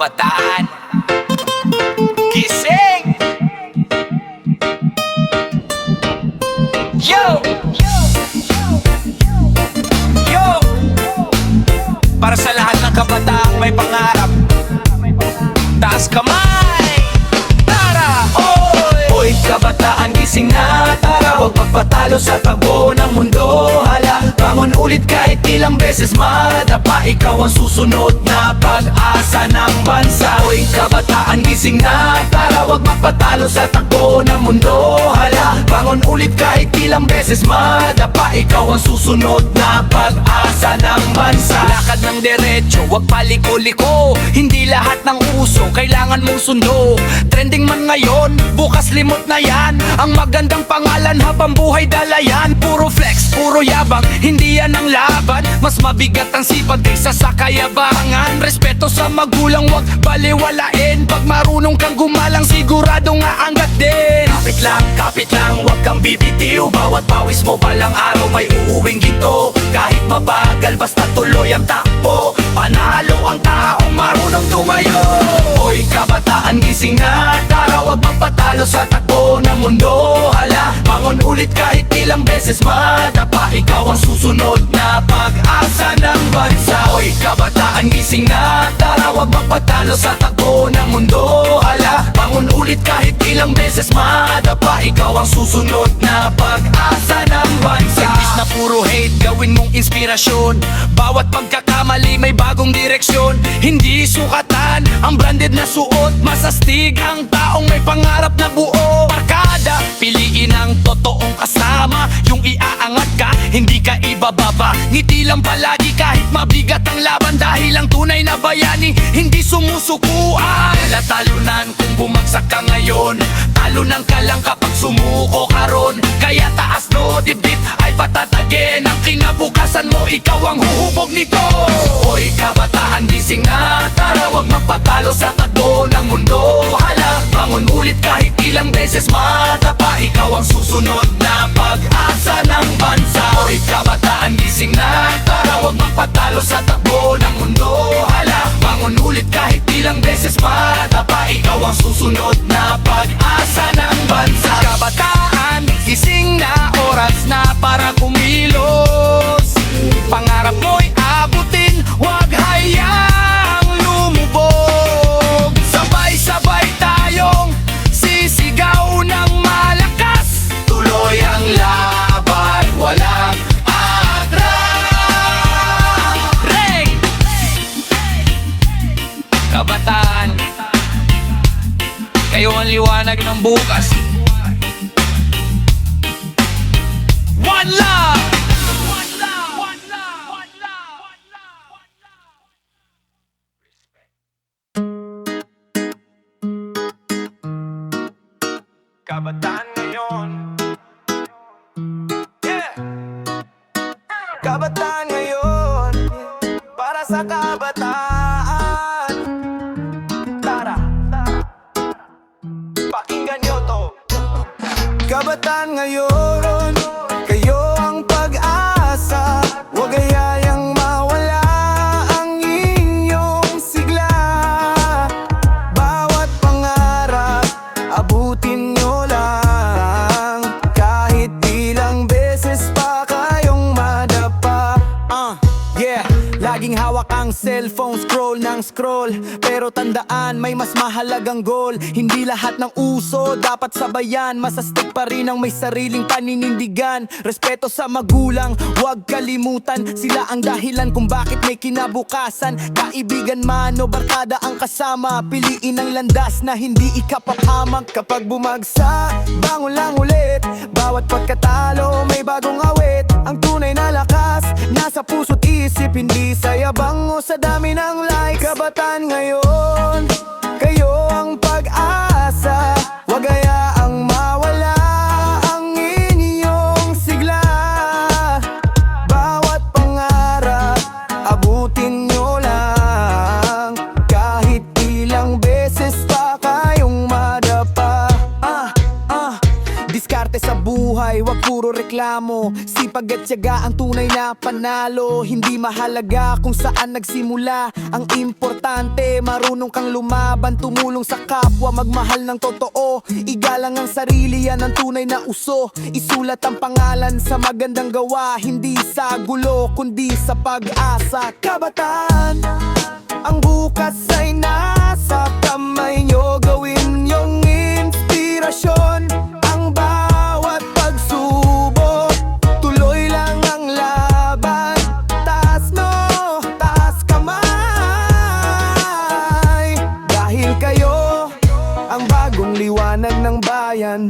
kabataan. Gising! Yo! Yo! Para sa lahat ng kabataang may pangarap, taas kamay! Tara! Oy! Oy, kabataan, gising na, tara. Huwag magpatalo sa takbo ng mundo. Hala, bangon ulit kahit ilang beses madapa. Ikaw ang susunod na pag-asa ng bansa. Oy, kabataan, gising na, tara. Huwag magpatalo sa takbo ng mundo. Hala, bangon ulit kahit ilang beses madapa. Ikaw ang susunod na pag-asa ng bansa. Lakad ng derecho, huwag paliko-liko. Hindi lahat ng uso kailangan mong sundo. Trending man ngayon, bukas limot na yan. Ang magandang pangalan habang buhay dalayan. Puro flex, puro yabang, hindi yan ang laban. Mas mabigat ang sipag kaysa sa kayabangan. Respeto sa magulang, wag baliwalain. Pag marunong kang gumalang, siguradong aangat din. Kapit lang, wag kang bibitiw. Bawat pawis mo balang araw may uuwing ginto. Kahit mabagal, basta tuloy ang takbo. Panalo ang taong marunong tumayo. Oy, kabataan, gising na, tara. Wag magpatalo sa takbo ng mundo. Hala, bangon ulit kahit ilang beses madapa. Ikaw ang susunod na pag-asa ng bansa. Oy, kabataan, gising na, tara. Wag magpatalo sa takbo ng mundo. Hala, bangon ulit kahit ilang beses madapa. Ikaw ang susunod na pag-asa ng bansa. Imbis na puro hate, gawin mong inspirasyon. Bawat pagkakamali may bagong direksyon. Hindi sukatan ang branded na suot. Masastig ang taong may pangarap na buo. Barkada, piliin ang totoong kasama. Yung iaangat ka, hindi ka ibababa. Ngiti lang palagi kahit mabigat ang laban. Dahil ang tunay na bayani, hindi sumusukuan. Talunan kung bumagsak ka ngayon. Talunan ka lang kapag sumuko ka ron. Kaya taas no, dibdib ay patatagin. Ang kinabukasan mo, ikaw ang huhubog nito. Oy, kabataan, gising na, tara. Wag magpatalo sa takbo ng mundo. Hala, bangon ulit kahit ilang beses madapa. Ikaw ang susunod na pag-asa ng bansa. Oy, kabataan, gising na, tara. Wag magpatalo sa takbo ng mundo. Hala, bangon ulit kahit ilang beses madapa. Ikaw ang susunod na pag-asa ng bansa. Kabataan, gising na, oras na para kumilos. Pangarap mo'y abutin, wag hayaang lumubog. Sabay-sabay tayong sisigaw ng malakas. Tuloy ang laban, walang atras. Ray! Kabataan, kayo ang liwanag ng bukas. One love! Kabataan ngayon. Yeah! Kabataan ngayon, para sa kabataan. Tara, pakinggan nyo to. Kabataan ngayon, kayo ang pag-asa. Huwag hayayang mawala ang inyong sigla. Bawat pangarap, abutin nyo lang. Kahit ilang beses pa kayong madapa. Yeah, laging hawak ang cellphone, scroll ng scroll. Pero tandaan, may mas mahalagang goal. Hindi lahat ng uso dapat sabayan. Masastig pa rin ang may sariling paninindigan. Respeto sa magulang, huwag kalimutan. Sila ang dahilan kung bakit may kinabukasan. Kaibigan man o barkada ang kasama. Piliin ang landas na hindi ikapapahamak. Kapag bumagsak, bangon lang ulit. Bawat pagkatalo may bagong awit. Ang tunay na lakas, nasa puso't isip. Hindi sa yabang o sa dami ng likes. Kabataan ngayon, kayo ang pag-asa. Huwag hayaang mawala ang inyong sigla. Bawat pangarap, abutin nyo lang. Kahit ilang beses pa kayong madapa. Diskarte sa buhay, wag puro reklamo. Sipag at tiyaga ang tunay na panalo. Hindi mahalaga kung saan nagsimula. Ang importante, marunong kang lumaban, tumulong sa kapwa, magmahal ng totoo. Igalang ang sarili, yan ang tunay na uso. Isulat ang pangalan sa magandang gawa, hindi sa gulo, kundi sa pag-asa. Kabataan, ang bukas ay nasa kamay nyo. Gawin yung inspirasyon ang bawat pagsubok. Tuloy lang ang laban. Taas no, taas kamay. Dahil kayo ang bagong liwanag ng bayan.